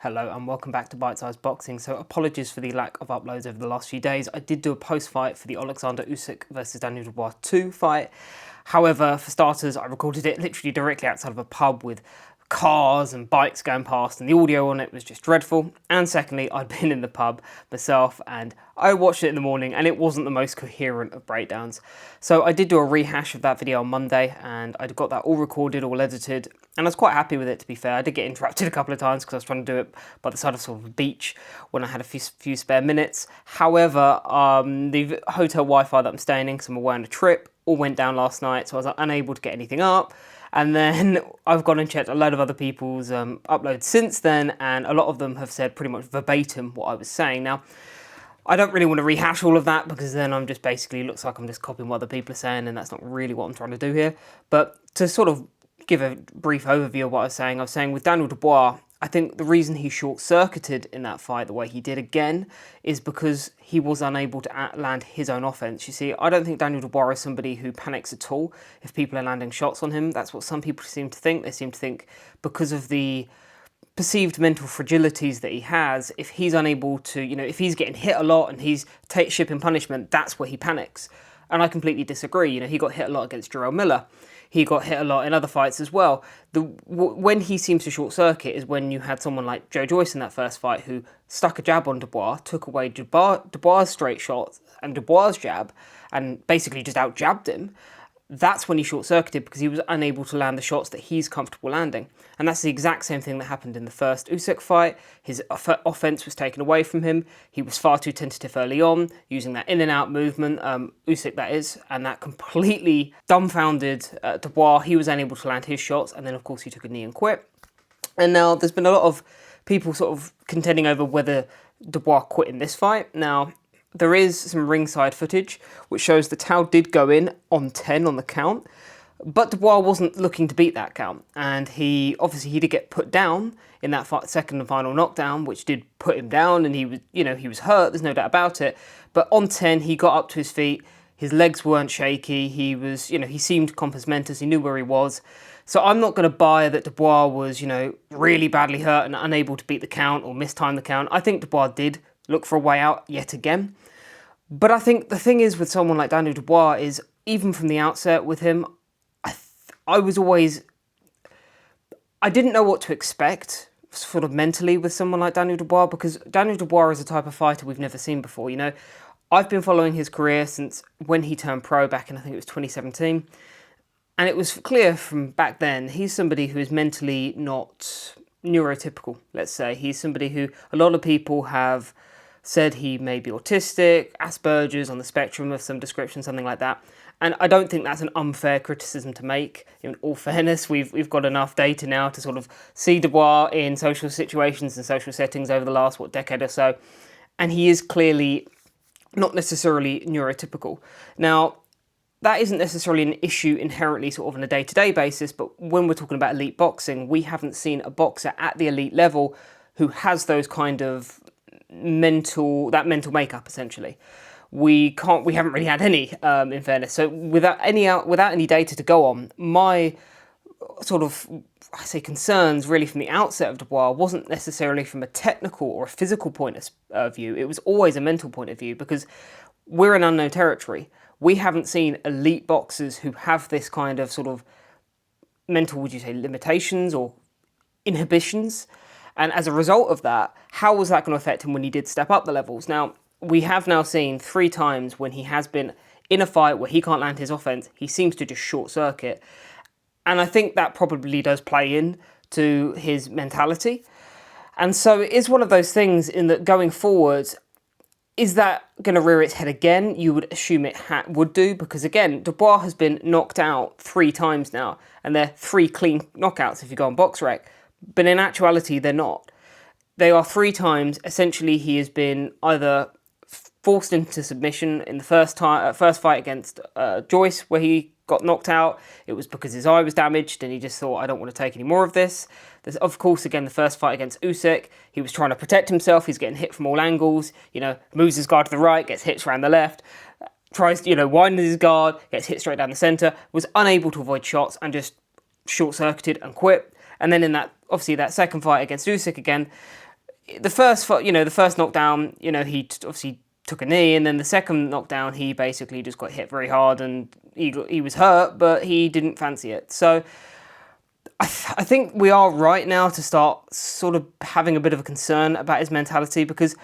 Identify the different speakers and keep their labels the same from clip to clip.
Speaker 1: Hello and welcome back to Bite Size Boxing. So apologies for the lack of uploads over the last few days. I did do a post-fight for the Alexander Usyk versus Daniel Dubois 2 fight. However, for starters, I recorded it literally directly outside of a pub with cars and bikes going past, and the audio on it was just dreadful. And secondly, I'd been in the pub myself and I watched it in the morning and it wasn't the most coherent of breakdowns. So I did do a rehash of that video on Monday and I'd got that all recorded, all edited, and I was quite happy with it, to be fair. I did get interrupted a couple of times because I was trying to do it by the side of sort of a beach when I had a few spare minutes. However, the hotel Wi-Fi that I'm staying in, because I'm away on a trip, all went down last night, so I was unable to get anything up. And then I've gone and checked a load of other people's uploads since then, and a lot of them have said pretty much verbatim what I was saying. Now, I don't really want to rehash all of that because then I'm just basically, looks like I'm just copying what other people are saying, and that's not really what I'm trying to do here. But to sort of give a brief overview of what I was saying with Daniel Dubois, I think the reason he short-circuited in that fight the way he did again is because he was unable to land his own offense. You see, I don't think Daniel Dubois is somebody who panics at all if people are landing shots on him. That's what some people seem to think. They seem to think because of the perceived mental fragilities that he has, if he's unable to, if he's getting hit a lot and he's shipping punishment, that's where he panics. And I completely disagree. He got hit a lot against Jarrell Miller. He got hit a lot in other fights as well. When he seems to short-circuit is when you had someone like Joe Joyce in that first fight who stuck a jab on Dubois, took away Dubois' straight shots and Dubois' jab, and basically just out-jabbed him. That's when he short-circuited because he was unable to land the shots that he's comfortable landing. And that's the exact same thing that happened in the first Usyk fight. His offense was taken away from him. He was far too tentative early on, using that in and out movement, Usyk that is, and that completely dumbfounded Dubois. He was unable to land his shots, and then of course he took a knee and quit. And now there's been a lot of people sort of contending over whether Dubois quit in this fight. Now, there is some ringside footage which shows that Tao did go in on 10 on the count, but Dubois wasn't looking to beat that count, and he did get put down in that second and final knockdown, which did put him down, and he was hurt. There's no doubt about it. But on 10, he got up to his feet. His legs weren't shaky. He was, he seemed compos mentis. He knew where he was. So I'm not going to buy that Dubois was, really badly hurt and unable to beat the count or mistimed the count. I think Dubois did look for a way out yet again. But I think the thing is with someone like Daniel Dubois is, even from the outset with him, I didn't know what to expect sort of mentally with someone like Daniel Dubois, because Daniel Dubois is a type of fighter we've never seen before. I've been following his career since when he turned pro back in, I think it was 2017. And it was clear from back then, he's somebody who is mentally not neurotypical, let's say. He's somebody who a lot of people have said he may be autistic, Asperger's on the spectrum of some description, something like that. And I don't think that's an unfair criticism to make. In all fairness, we've got enough data now to sort of see Dubois in social situations and social settings over the last, decade or so. And he is clearly not necessarily neurotypical. Now, that isn't necessarily an issue inherently sort of on a day-to-day basis, but when we're talking about elite boxing, we haven't seen a boxer at the elite level who has those kind of mental makeup, essentially. We haven't really had any, in fairness. So without any data to go on, my sort of, concerns really from the outset of Dubois wasn't necessarily from a technical or a physical point of view. It was always a mental point of view, because we're in unknown territory. We haven't seen elite boxers who have this kind of sort of mental, limitations or inhibitions. And as a result of that, how was that going to affect him when he did step up the levels? Now, we have now seen 3 times when he has been in a fight where he can't land his offense, he seems to just short-circuit. And I think that probably does play in to his mentality. And so it is one of those things in that going forward, is that going to rear its head again? You would assume it would do, because again, Dubois has been knocked out 3 times now, and they're 3 clean knockouts if you go on BoxRec. But in actuality, they're not. They are 3 times. Essentially, he has been either forced into submission in the first fight against Joyce, where he got knocked out. It was because his eye was damaged and he just thought, I don't want to take any more of this. There's, of course, again, the first fight against Usyk. He was trying to protect himself. He's getting hit from all angles. Moves his guard to the right, gets hit around the left. Tries, widens his guard, gets hit straight down the centre. Was unable to avoid shots and just short-circuited and quit. And then in that, obviously, that second fight against Usyk again, the first knockdown, he obviously took a knee, and then the second knockdown, he basically just got hit very hard, and he was hurt, but he didn't fancy it. So I think we are right now to start sort of having a bit of a concern about his mentality, because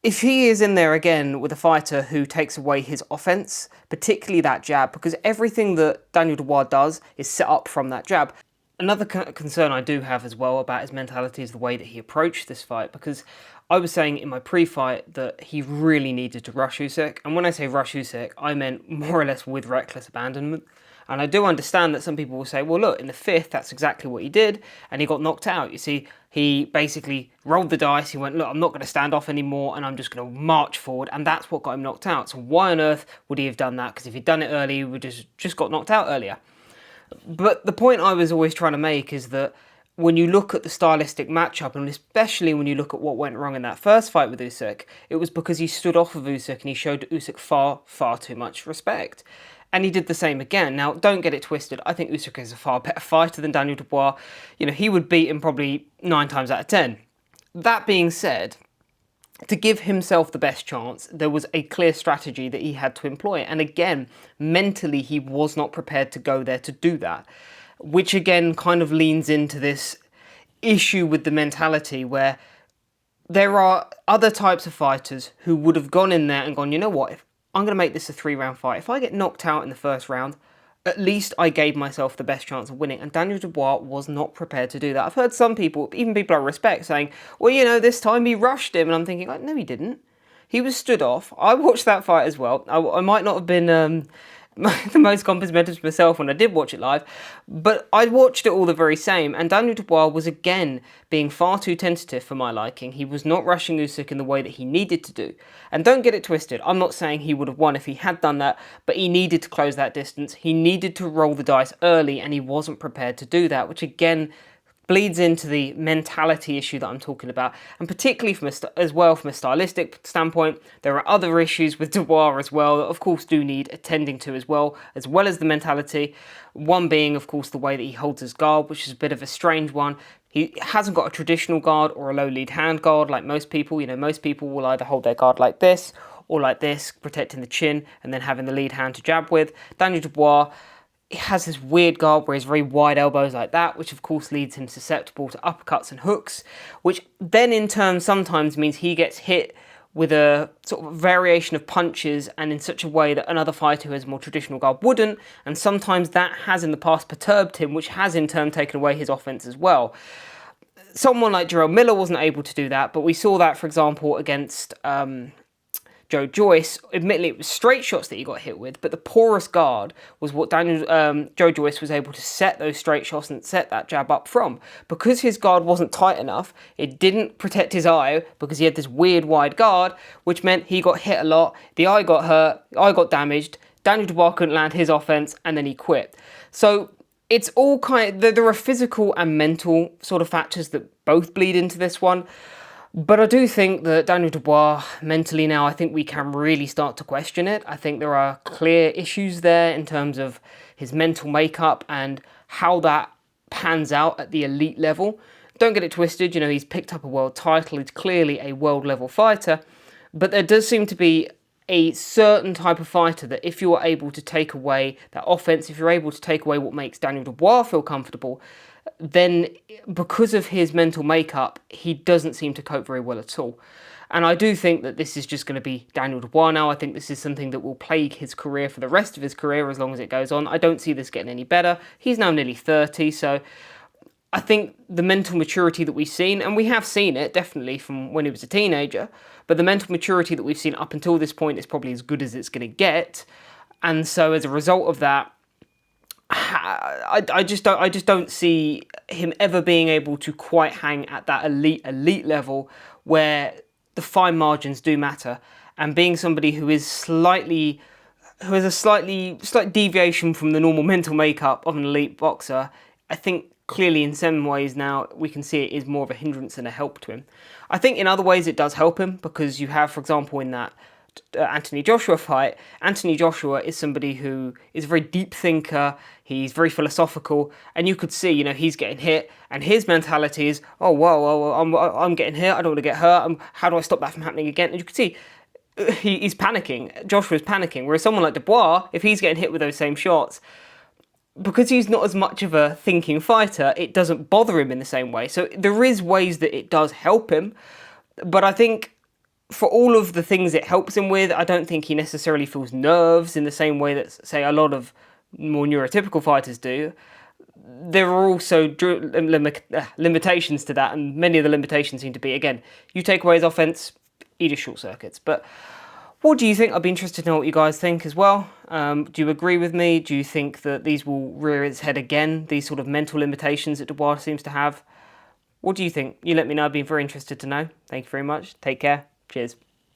Speaker 1: if he is in there again with a fighter who takes away his offense, particularly that jab, because everything that Daniel Dubois does is set up from that jab. Another concern I do have as well about his mentality is the way that he approached this fight, because I was saying in my pre-fight that he really needed to rush Usyk, and when I say rush Usyk, I meant more or less with reckless abandonment. And I do understand that some people will say, well, look, in the fifth, that's exactly what he did, and he got knocked out. You see, he basically rolled the dice. He went, look, I'm not going to stand off anymore, and I'm just going to march forward, and that's what got him knocked out. So why on earth would he have done that? Because if he'd done it early, he would have just got knocked out earlier. But the point I was always trying to make is that when you look at the stylistic matchup, and especially when you look at what went wrong in that first fight with Usyk, it was because he stood off of Usyk and he showed Usyk far, far too much respect. And he did the same again. Now, don't get it twisted. I think Usyk is a far better fighter than Daniel Dubois. He would beat him probably 9 times out of 10. That being said, to give himself the best chance, there was a clear strategy that he had to employ. And again, mentally, he was not prepared to go there to do that, which again kind of leans into this issue with the mentality where there are other types of fighters who would have gone in there and gone, you know what, if I'm going to make this a 3-round fight. If I get knocked out in the first round, at least I gave myself the best chance of winning. And Daniel Dubois was not prepared to do that. I've heard some people, even people I respect, saying, well, this time he rushed him. And I'm thinking, no, he didn't. He was stood off. I watched that fight as well. I might not have been the most complimentous myself when I did watch it live, but I watched it all the very same, and Daniel Dubois was again being far too tentative for my liking. He was not rushing Usyk in the way that he needed to do. And don't get it twisted, I'm not saying he would have won if he had done that, but he needed to close that distance. He needed to roll the dice early, and he wasn't prepared to do that, which again bleeds into the mentality issue that I'm talking about, and particularly from a stylistic standpoint, there are other issues with Dubois as well that of course do need attending to as well as the mentality. One being of course the way that he holds his guard, which is a bit of a strange one. He hasn't got a traditional guard or a low lead hand guard like most people. Most people will either hold their guard like this or like this, protecting the chin and then having the lead hand to jab with. Daniel Dubois, he has this weird guard where he's very wide elbows like that, which of course leads him susceptible to uppercuts and hooks, which then in turn sometimes means he gets hit with a sort of variation of punches and in such a way that another fighter who has a more traditional guard wouldn't, and sometimes that has in the past perturbed him, which has in turn taken away his offense as well. Someone like Jarrell Miller wasn't able to do that, but we saw that, for example, against Joe Joyce. Admittedly, it was straight shots that he got hit with, but the porous guard was what Joe Joyce was able to set those straight shots and set that jab up from. Because his guard wasn't tight enough, it didn't protect his eye because he had this weird wide guard, which meant he got hit a lot, the eye got hurt, the eye got damaged, Daniel Dubois couldn't land his offense, and then he quit. So it's all there are physical and mental sort of factors that both bleed into this one. But I do think that Daniel Dubois, mentally now, I think we can really start to question it. I think there are clear issues there in terms of his mental makeup and how that pans out at the elite level. Don't get it twisted, he's picked up a world title, he's clearly a world level fighter, but there does seem to be a certain type of fighter that if you're able to take away that offense, if you're able to take away what makes Daniel Dubois feel comfortable, then because of his mental makeup, he doesn't seem to cope very well at all. And I do think that this is just going to be Daniel Dubois now. I think this is something that will plague his career for the rest of his career as long as it goes on. I don't see this getting any better. He's now nearly 30, so I think the mental maturity that we've seen, and we have seen it definitely from when he was a teenager, but the mental maturity that we've seen up until this point is probably as good as it's going to get. And so as a result of that, I just don't see him ever being able to quite hang at that elite level where the fine margins do matter. And being somebody who has a slight deviation from the normal mental makeup of an elite boxer, I think clearly in some ways now we can see it is more of a hindrance than a help to him. I think in other ways it does help him because you have, for example, in that Anthony Joshua fight, Anthony Joshua is somebody who is a very deep thinker, he's very philosophical, and you could see, he's getting hit, and his mentality is, oh, whoa, I'm getting hit, I don't want to get hurt, how do I stop that from happening again? And you can see, he's panicking, Joshua's panicking, whereas someone like Dubois, if he's getting hit with those same shots, because he's not as much of a thinking fighter, it doesn't bother him in the same way. So there is ways that it does help him, but I think for all of the things it helps him with, I don't think he necessarily feels nerves in the same way that, say, a lot of more neurotypical fighters do. There are also limitations to that, and many of the limitations seem to be, again, you take away his offense, he just short circuits. But what do you think? I'd be interested to know what you guys think as well. Do you agree with me? Do you think that these will rear its head again, these sort of mental limitations that Dubois seems to have? What do you think? You let me know. I'd be very interested to know. Thank you very much. Take care. Cheers.